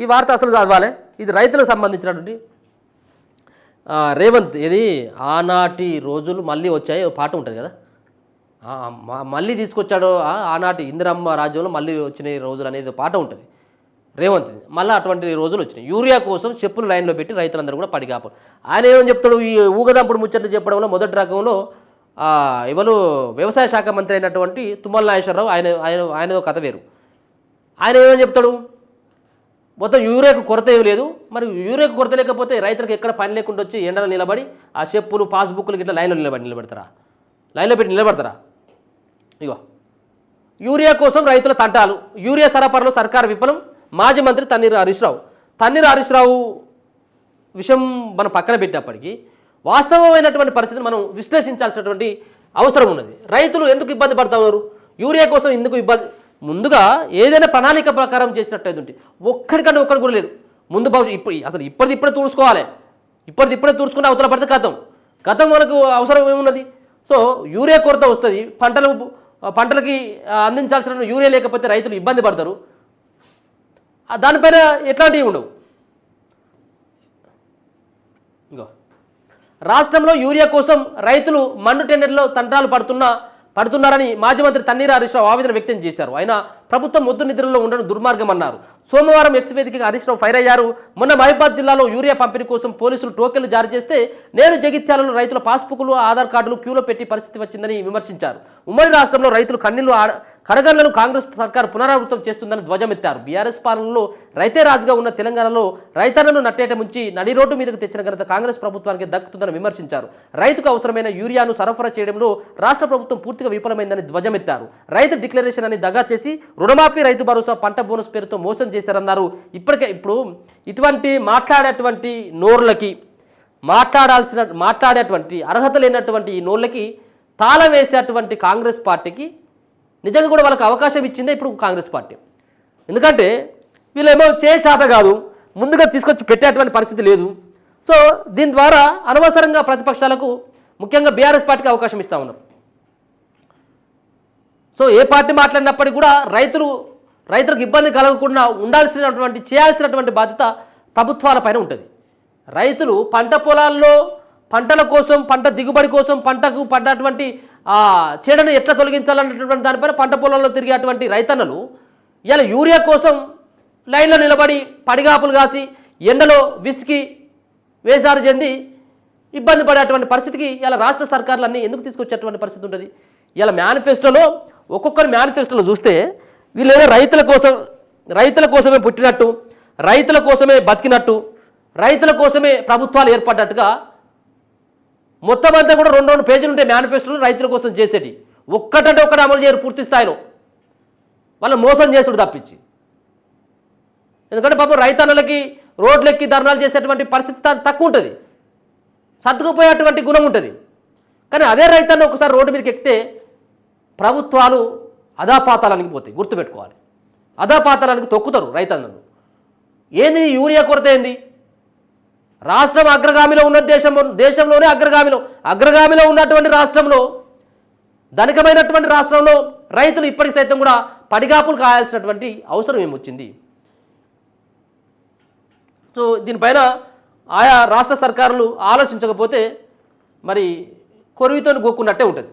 ఈ వార్త అసలు చదవాలి. ఇది రైతులకు సంబంధించినటువంటి రేవంత్ ఇది ఆనాటి రోజులు మళ్ళీ వచ్చాయి పాట ఉంటుంది కదా, మళ్ళీ తీసుకొచ్చాడు ఆనాటి ఇందిరమ్మ రాజ్యంలో మళ్ళీ వచ్చిన రోజులు అనేది పాట ఉంటుంది రేవంత్. మళ్ళీ అటువంటి రోజులు వచ్చినాయి. యూరియా కోసం చెప్పులు లైన్లో పెట్టి రైతులందరూ కూడా పడిగాపు. ఆయన ఏమని చెప్తాడు, ఈ ఊగదంపుడు ముచ్చట్లు చెప్పడంలో మొదటి రకంలో ఎవరు వ్యవసాయ శాఖ మంత్రి అయినటువంటి తుమ్మల నాగేశ్వరరావు ఆయన కథ వేరు. ఆయన ఏమని చెప్తాడు, మొత్తం యూరియాకు కొరత ఏమి లేదు, మరి యూరియాకు కొరత లేకపోతే రైతులకు ఎక్కడ పని లేకుండా వచ్చి ఎండలో నిలబడి ఆ చెప్పులు పాస్బుక్లు ఇట్లా లైన్లో నిలబెడతారా, లైన్లో పెట్టి నిలబెడతారా? ఇగో యూరియా కోసం రైతుల తంటాలు, యూరియా సరఫరాలో సర్కారు విఫలం, మాజీ మంత్రి తన్నీరు హరీష్ రావు విషయం మనం పక్కన పెట్టేప్పటికీ వాస్తవమైనటువంటి పరిస్థితిని మనం విశ్లేషించాల్సినటువంటి అవసరం ఉన్నది. రైతులు ఎందుకు ఇబ్బంది పడుతున్నారు, యూరియా కోసం ఎందుకు ఇబ్బంది, ముందుగా ఏదైనా ప్రణాళిక ప్రకారం చేసినట్టయితే ఉంటే ఒక్కడికన్నా ఒక్కడి కూడా లేదు. ముందు భవిష్యత్తు అసలు ఇప్పుడే తూర్చుకోవాలి, ఇప్పుడే తూర్చుకుంటే అవతల పడితే గతం మనకు అవసరం ఏమున్నది. సో యూరియా కొరత వస్తుంది, పంటలకి అందించాల్సిన యూరియా లేకపోతే రైతులు ఇబ్బంది పడతారు, దానిపైన ఎట్లాంటివి ఉండవు. ఇంకో రాష్ట్రంలో యూరియా కోసం రైతులు మన్ను టెండర్లో తంటాలు పడుతున్నారని మాజీ మంత్రి తన్నీరు హరీష్ రావు ఆవేదన వ్యక్తం చేశారు. ఆయన ప్రభుత్వం మొద్దు నిద్రలో ఉండడం దుర్మార్గం అన్నారు. సోమవారం ఎక్స్ వేదికగా హరీష్ రావు ఫైర్ అయ్యారు. మొన్న మహబూబాబాద్ జిల్లాలో యూరియా పంపిణీ కోసం పోలీసులు టోకెన్లు జారీ చేస్తే నేను జగిత్యాలలో రైతుల పాస్బుక్లు ఆధార్ కార్డులు క్యూలో పెట్టి పరిస్థితి వచ్చిందని విమర్శించారు. ఉమ్మడి రాష్ట్రంలో రైతులు కడగండ్లను కాంగ్రెస్ సర్కారు పునరావృతం చేస్తుందని ధ్వజమెత్తారు. బీఆర్ఎస్ పాలనలో రైతే రాజుగా ఉన్న తెలంగాణలో రైతన్నను నట్టేట ముంచి నడి రోడ్డు మీదకు తెచ్చిన ఘనత కాంగ్రెస్ ప్రభుత్వానికి దక్కుతుందని విమర్శించారు. రైతుకు అవసరమైన యూరియాను సరఫరా చేయడంలో రాష్ట్ర ప్రభుత్వం పూర్తిగా విఫలమైందని ధ్వజమెత్తారు. రైతు డిక్లరేషన్ అని దగా చేసి రుణమాఫీ, రైతు భరోసా, పంట బోనస్ పేరుతో మోసం చేశారన్నారు. ఇప్పుడు ఇటువంటి మాట్లాడేటువంటి నోర్లకి మాట్లాడేటువంటి అర్హత లేనటువంటి ఈ నోర్లకి తాళం వేసేటువంటి కాంగ్రెస్ పార్టీకి నిజంగా కూడా వాళ్ళకి అవకాశం ఇచ్చిందే ఇప్పుడు కాంగ్రెస్ పార్టీ. ఎందుకంటే వీళ్ళేమో చేత కాదు, ముందుగా తీసుకొచ్చి పెట్టేటువంటి పరిస్థితి లేదు. సో దీని ద్వారా అనవసరంగా ప్రతిపక్షాలకు ముఖ్యంగా బీఆర్ఎస్ పార్టీకి అవకాశం ఇస్తూ ఉన్నారు. సో ఏ పార్టీ మాట్లాడినప్పటికీ కూడా రైతులకు ఇబ్బంది కలగకుండా చేయాల్సినటువంటి బాధ్యత ప్రభుత్వాల పైన ఉంటుంది. రైతులు పంట పొలాల్లో పంటల కోసం, పంట దిగుబడి కోసం, పంటకు పడ్డటువంటి చీడను ఎట్లా తొలగించాలన్నటువంటి దానిపైన పంట పొలాల్లో తిరిగేటువంటి రైతన్నలు ఇలా యూరియా కోసం లైన్లో నిలబడి పడిగాపులు కాసి ఎండలో విసికి వేసారు చెంది ఇబ్బంది పడేటువంటి పరిస్థితికి ఇలా రాష్ట్ర సర్కారులన్నీ ఎందుకు తీసుకొచ్చేటువంటి పరిస్థితి ఉంటుంది. ఇలా మేనిఫెస్టోలో ఒక్కొక్కరి మేనిఫెస్టోలో చూస్తే వీళ్ళేదో రైతుల కోసమే పుట్టినట్టు, రైతుల కోసమే బతికినట్టు, రైతుల కోసమే ప్రభుత్వాలు ఏర్పడ్డట్టుగా మొత్తం అంతా కూడా 2 పేజీలు ఉంటే మేనిఫెస్టోలు రైతుల కోసం చేసేటి ఒక్కటంటే ఒక్కటి అమలు చేయరు పూర్తి స్థాయిలో, వాళ్ళు మోసం చేసుడు తప్పించి. ఎందుకంటే పాపం రైతన్నలకి రోడ్లెక్కి ధర్నాలు చేసేటువంటి పరిస్థితి తక్కువ ఉంటుంది, సర్దుకుపోయేటువంటి గుణం ఉంటుంది. కానీ అదే రైతన్న ఒకసారి రోడ్డు మీదకి ఎక్కితే ప్రభుత్వాలు అధాపాతాలానికి పోతాయి. గుర్తుపెట్టుకోవాలి, అధాపాతాలానికి తొక్కుతారు రైతన్నలు. ఏంది యూరియా కొరత ఏంది? రాష్ట్రం అగ్రగామిలో ఉన్న దేశంలోనే అగ్రగామిలో ఉన్నటువంటి రాష్ట్రంలో, ధనికమైనటువంటి రాష్ట్రంలో రైతులు ఇప్పటికి సైతం కూడా పడిగాపులు కాయాల్సినటువంటి అవసరం ఏమొచ్చింది? సో దీనిపైన ఆయా రాష్ట్ర సర్కారులు ఆలోచించకపోతే మరి కొరివితో గోక్కున్నట్టే ఉంటుంది.